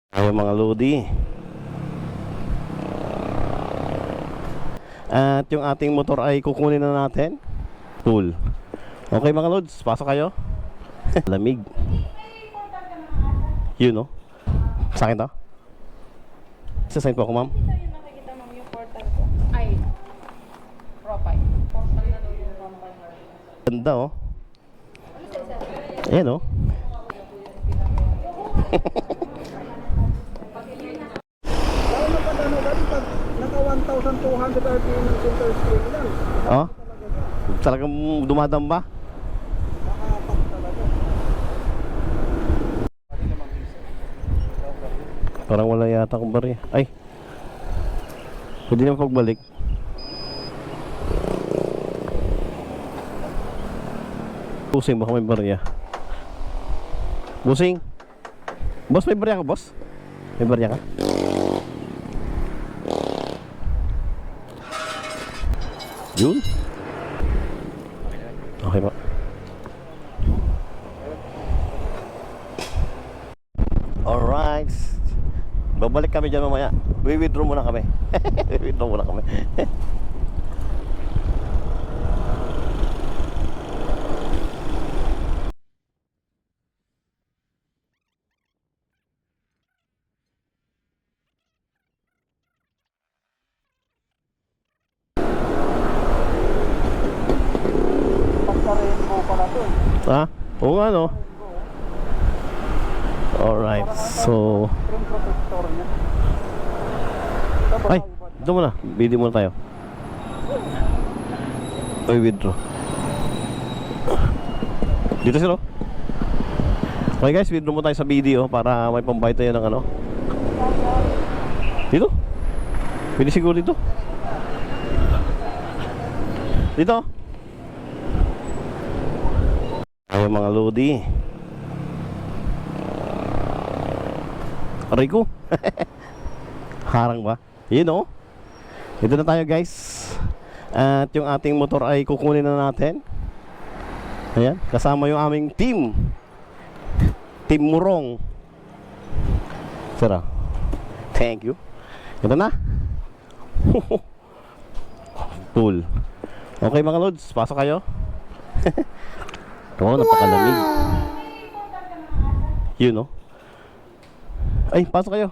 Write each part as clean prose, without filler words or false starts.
Ay mga Lodi. At yung ating motor ay kukunin na natin. Cool. Okay mga Lods, pasok kayo. Lamig. Yun no? Sa akin to? Sasayin po ako ma'am. Nakikita mo yung portal ko. Ay, profile. Portal na daw yung profile. Ganda oh. Ayan oh. Lalo na pag ano, dati pag naka 1,200 RPM ng center screen lang, Oh. Talagang dumadamba. makapak talaga. Parang wala yata akong barya. Ay. Pwede naman pagbalik. Busing, baka may barya. Busing. Boss, may barya ka, boss? May barya ka? Yun. Okay ba? Alright. Babalik kami dyan mamaya. Withdraw muna kami. Withdraw muna kami. Pagka rainbow pala to. Ha? Oo nga no. Alright. So Screen protector niya. ay, ito muna. Video muna tayo. Ay, withdraw. Dito sila. Okay guys, withdraw mo tayo sa video para may pambayad tayo ng ano. Dito. Pwede siguro dito. Dito. Ay mga Lodi. Aray ko. Harang ba? Yun oh. Ito na tayo guys. At yung ating motor ay kukunin na natin. Ayan. Kasama yung aming team. Team Murong. Sira. Thank you. Ito na. Cool. Okay mga Lods, pasok kayo. Oo, napakalamig. Yun oh. Ay, pasok kayo.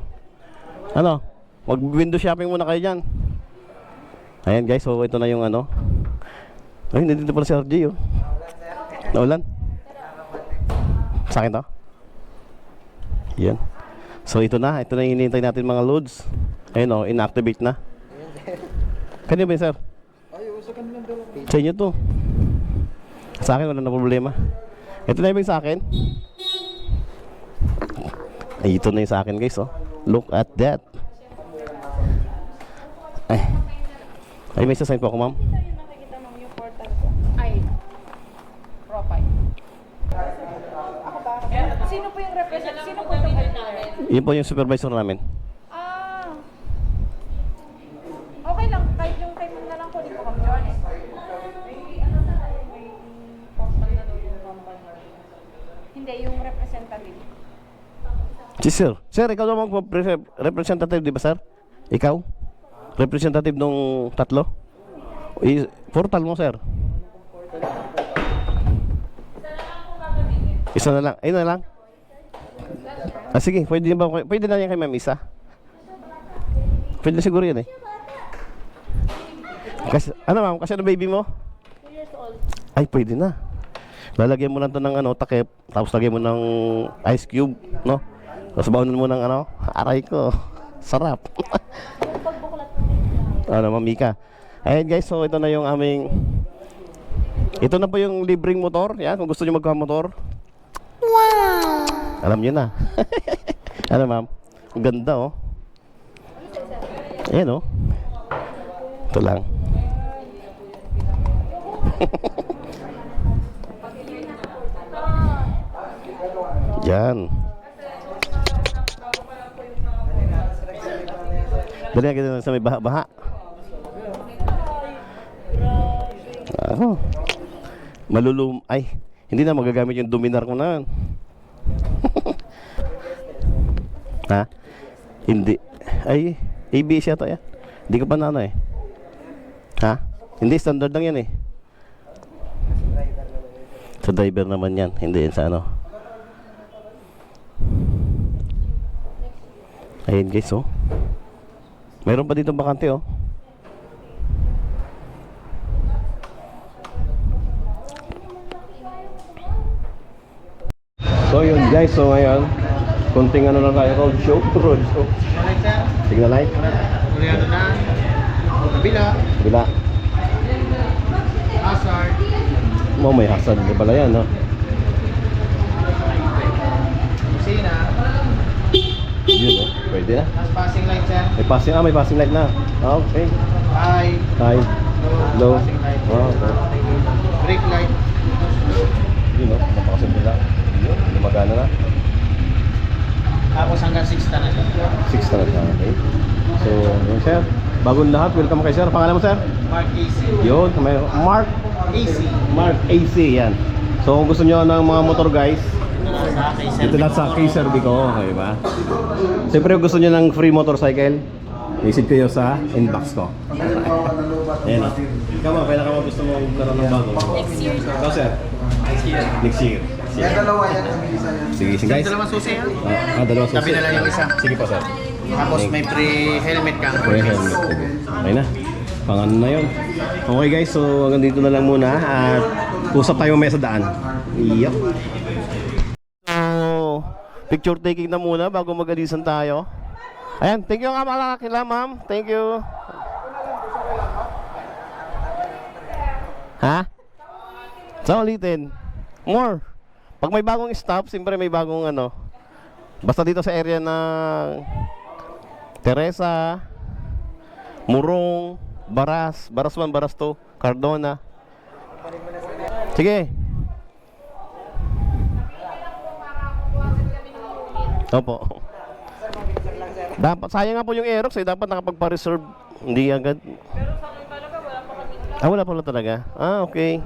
Ano? Mag-window shopping muna kayo dyan. Ayan guys, so ito na yung ano. Ay, nandito pala si RJ oh. Naulan? Sa akin to? Yan. So ito na yung hinihintay natin mga loads. Ayun oh, inactivate na. Kanina ba yun sir? Ay, uso ka nilang dalawa. Sa inyo to. Sa akin wala na problema. Ito na yung sa akin. Ay, ito na yung sa akin guys oh. Look at that. Ay, may sasayin po ako ma'am. Nakikita mo yung portal ko. Ay, profile. Ako ba? Sino po yung represent? Sino po yung namin? Yun po yung supervisor namin. Ah. Okay lang, kahit yung time na lang kunin ko kami dyan. Hindi, yung representative. Si sir. Sir, ikaw naman po representative, di ba sir? Ikaw? Representative nung tatlo? Portal mo sir. Isa na lang. Ayun na lang. Ah, sige, pwede na yan kay ma'am isa. Pwede na siguro yan eh. Kasi, ano ma'am, kasi ano baby mo? 2 years old. Ay, pwede na. Lalagyan mo lang to ng ano, takip, tapos lagyan mo ng ice cube, no? Tapos baunan mo ng ano, aray ko. Sarap. Yung pagbuklat mo. Ano, mamika. Ayan guys, so ito na yung aming, ito na po yung libreng motor. Yan, kung gusto nyo magka-motor. Wow! Alam nyo na. Ano ma'am? Ang ganda oh. Ayan oh. Ito lang. Yan. Dali na kita sa may baha-baha. Malulum... Ay, hindi na magagamit yung dominar ko na. Ha? Hindi. Ay, ABS yata yan. Hindi ka pa na ano eh. Ha? Hindi, standard lang yan eh. Sa driver naman yan. Hindi yan sa ano. Ayun guys, oh. Mayroon pa dito bakante, oh. So yun guys, so ngayon konting ano na tayo, road show. Signal light. Kuryado na. Kabila. Bila. Hazard. May hazard na pala yan, no? Kusina. Yun, oh. Pwede na. Tapos passing light, sir. May passing light na. Ah, okay. High. High. Low. Passing light. Ah, okay. Brake light. Yun, no? Napakasin nila. Yun, lumagana na. Tapos hanggang 6 na siya. 6 na na. Okay. So, yun sir. Bagong lahat, welcome kay sir. Pangalan mo sir? Mark AC. Yun, may Mark. AC. Mark AC, yan. So, kung gusto nyo ng mga motor guys, Sa Kaiser. dito lahat sa Kaiser Bico, okay ba? Siyempre kung gusto nyo ng free motorcycle, visit kayo sa inbox ko. Ayan o. Ikaw ma, kailan ka mo gusto mo magkaroon ng bago? Next year. Ikaw sir? Next year. Yan dalawa yan. Sige, sige guys. Dalawang susi yan. Dalawang susi. Tabi na lang yung isa. Sige po sir. Tapos may pre-helmet ka. Okay, helmet. Sige. Okay na. Pangan na yun. Okay guys, so hanggang dito na lang muna at usap tayo mamaya sa daan. Yup. So, picture taking na muna bago mag-alisan tayo. Ayan, thank you nga malakakila ma'am. Thank you. Ha? Sa ulitin. More. Pag may bagong stop, siyempre may bagong ano. Basta dito sa area ng Teresa, Murong, Baras, Baras 1, Baras 2, Cardona. Sige. Opo. Dapat, sayang nga po yung Aerox eh, dapat nakapagpa-reserve. Hindi agad. Wala pala talaga. Ah, okay.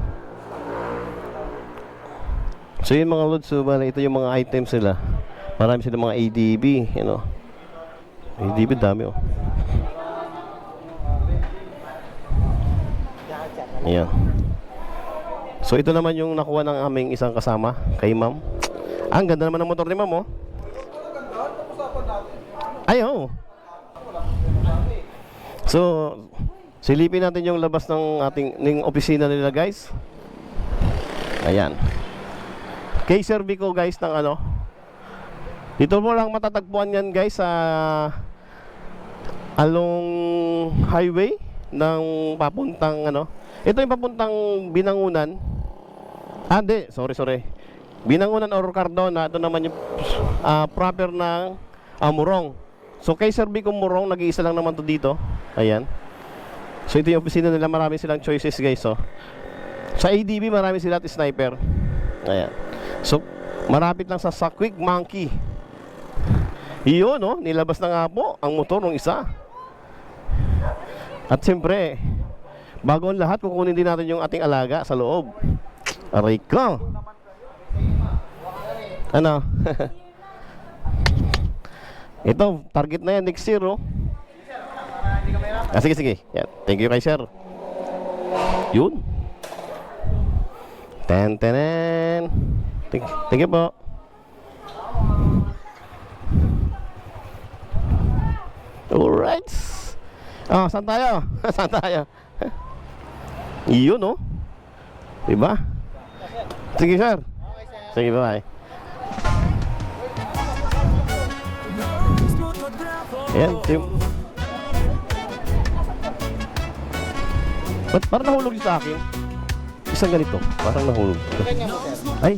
So yun mga lods, so bala, ito yung mga items nila. Marami sila mga ADB, you know. ADB dami oh. Ayan. So ito naman yung nakuha ng aming isang kasama kay ma'am. Ang ganda naman ng motor ni ma'am oh. Ay oh. So silipin natin yung labas ng ating opisina nila guys. Ayan. Kaiser Bico guys ng ano. Dito mo lang matatagpuan yan guys sa along highway ng papuntang ano. Ito yung papuntang Binangunan. Hindi, sorry. Binangunan or Cardona. Ito naman yung proper ng Murong. So Kaiser Bico Murong, nag-iisa lang naman to dito. Ayan. So ito yung opisina nila, marami silang choices guys oh. Sa ADB marami sila at sniper. Ayan. So marapit lang sa Quick Monkey. Iyon no, nilabas na nga po ang motor ng isa. At siyempre, bago ang lahat, kukunin din natin yung ating alaga sa loob. Aray ko. Ano? Ito, target na yan next year oh. Sige. Yan. Thank you kay sir. Yun. Tenen. Thank you po. Alright. Saan tayo? Saan tayo? Iyon oh. Diba? Sige sir. Sige, bye. Ayan, Tim. Ba't parang nahulog yun sa akin? Isang ganito, parang nahulog. Ay,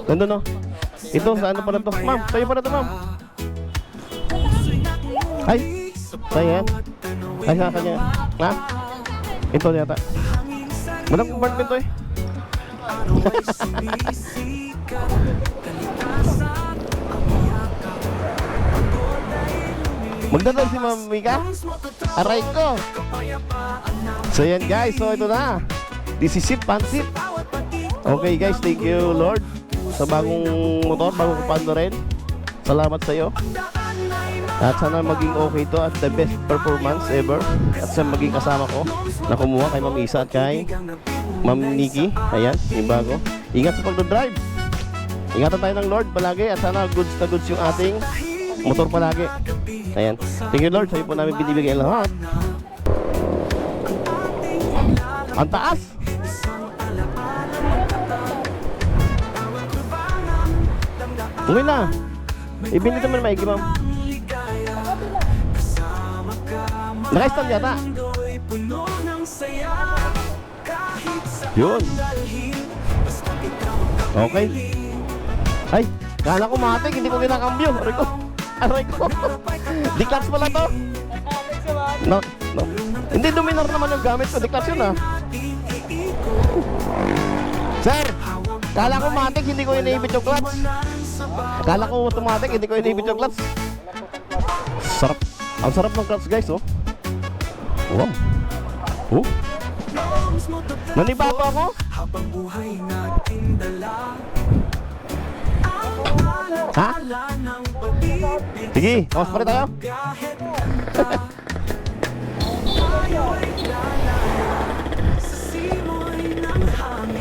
nandun no. Ito, saan pala to? Ma'am, sa'yo pala to ma'am. Ay, sa'yo yan. Ay, sa kanya. Ha? Ito yata. Walang compartment to eh. Magdadal si Ma'am Mika. Aray ko. So yan guys, so ito na. This is it, pansit. Okay guys, thank you Lord sa bagong motor, bagong kupando rin. Salamat sa iyo. At sana maging okay to at the best performance ever. At sana maging kasama ko na kumuha kay Ma'am Isa at kay Ma'am Nikki. Ayan, yung bago. Ingat sa pagdodrive. Ingatan tayo ng Lord palagi at sana goods na goods yung ating motor palagi. Ayan. Thank you Lord, sa'yo po namin binibigay lahat. Ang taas! Uwi na! Ibinito mo na maigi, ma'am. Naka-stand yata. Yun. Okay. Ay, kala ko matik, hindi ko kinakambyo. Aray ko. Aray ko. Declutch pala to. No, no. Hindi, dominar naman yung gamit ko. Declutch yun ah. Sir, kala ko matik, hindi ko inibit yung clutch. Kala ko automatic, hindi ko inibit yung clutch. Sarap. Ang sarap ng clutch guys, oh. Wow. Oh. Nanibago ako. Ha? Sige, kawas pa rin tayo.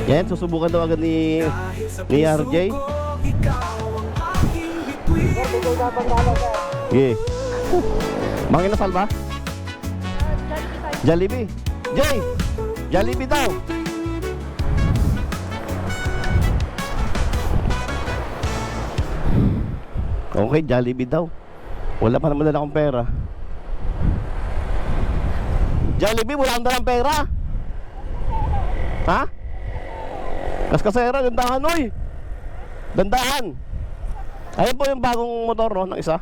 Yan, susubukan daw agad ni RJ. Yeah. Mga inasal ba? Jollibee. Jay! Jollibee daw. Okay, Jollibee daw. Wala pa naman dala akong pera. Jollibee, wala akong dalang pera. Ha? Kaskasera, dandahan oy. Dandahan. Ayan po yung bagong motor no, ng isa.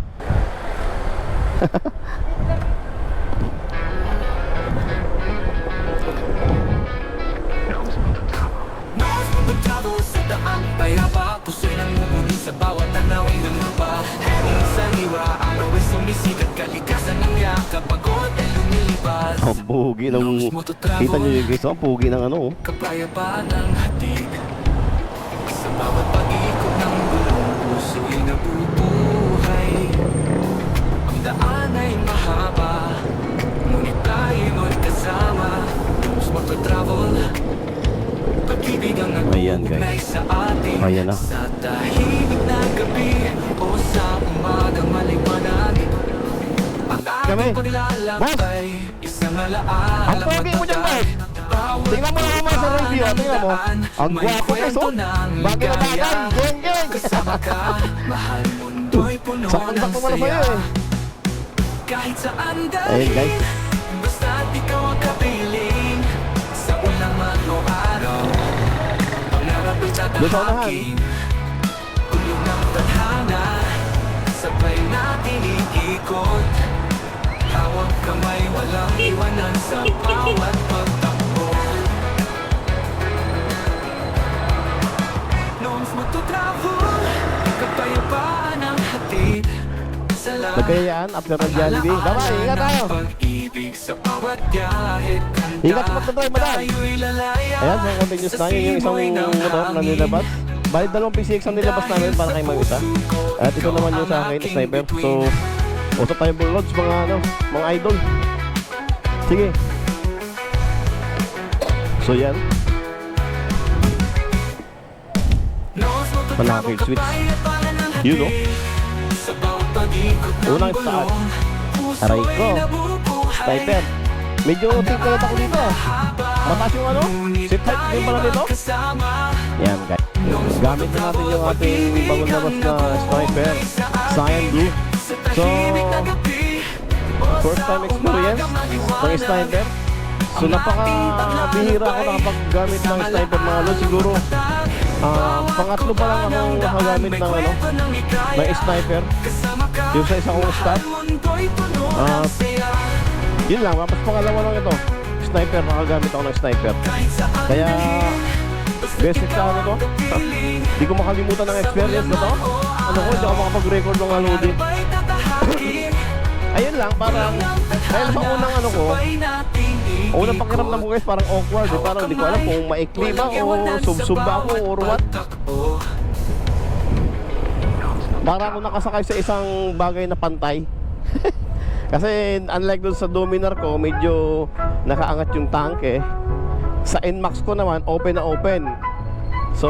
Payapa, puso'y namumuni sa bawat tanawin ng lupa. Sa liwa, ang awis sumisikat, kalikasan ng yakap, pagod ay lumilipad. Ang pugi ng... Kita nyo yung guys, ang pugi ng ano oh. Kapayapaan ng hatid. Sa bawat pag-iikot ng gulong, puso'y nabubuhay. Ang daan ay mahaba, ngunit tayo mo'y kasama. Luz Mototravel, pag-ibig ang Ayan, guys. nag-uugnay sa atin. Ayan na. Sa tahimik na gabi o sa umagang maliwanag, ang Kami. ating paglalakbay, isang alaala. Ang pogi mo dyan, boss. Tingnan mo naman sa review, tingnan mo. Ang gwapo ka, so. Bagay na bagay. Geng, geng. Kasama ka, mahal mundo'y puno Sakang ng sakto pala sa'yo saya. eh. Kahit saan Ayun dahil, guys. basta't ikaw ang kapiling. Sa ulang man o araw, pangarap ay Doon sa unahan. tatahakin. Ulong ng tadhana, sabay natin iikot. Hawak kamay, walang iwanan sa bawat pagtakbo. Noons mo to travel, kapayapaan ang hatid. Nagkayayaan after ng Jollibee. Bye-bye, ingat tayo. Pag-ibig sa bawat gahit. Ingat sa pagdadrive, madam. Ayan, so continuous na yun yung isang motor na nilabas. Bali, 2 PCX ang nilabas namin para kay Mang Isa. At ito naman yung sa akin, sniper. So, usap tayo po lods, mga ano, mga idol. Sige. So yan. Panakil switch. Yun no? Unang start. Aray ko. Sniper. Medyo tingkalat ako dito. Mataas yung ano? Seat height din pala dito. Yan guys. Gamit na natin yung ating bagong labas na sniper. Cyan Blue. So, first time experience ng sniper. So, napaka-bihira ako nakapag-gamit ng sniper mga lod. Siguro, pangatlo pa lang ako nakagamit ng ano, ng sniper. Yung sa isang kong stop. Yun lang, mas pangalawa lang ito. Sniper, nakagamit ako ng sniper. Kaya, basic sa ano to. Hindi ko makalimutan ng experience na to. Ano ko, hindi ako makapag-record ng ano din. Ayun lang, parang, dahil sa unang ano ko, unang pakiramdam ko guys, parang awkward eh. Parang hindi ko alam kung maikli ba o sub-sub ba ako or what. Parang ako nakasakay sa isang bagay na pantay. Kasi unlike dun sa Dominar ko, medyo nakaangat yung tanke. Sa NMAX ko naman, open na open. So,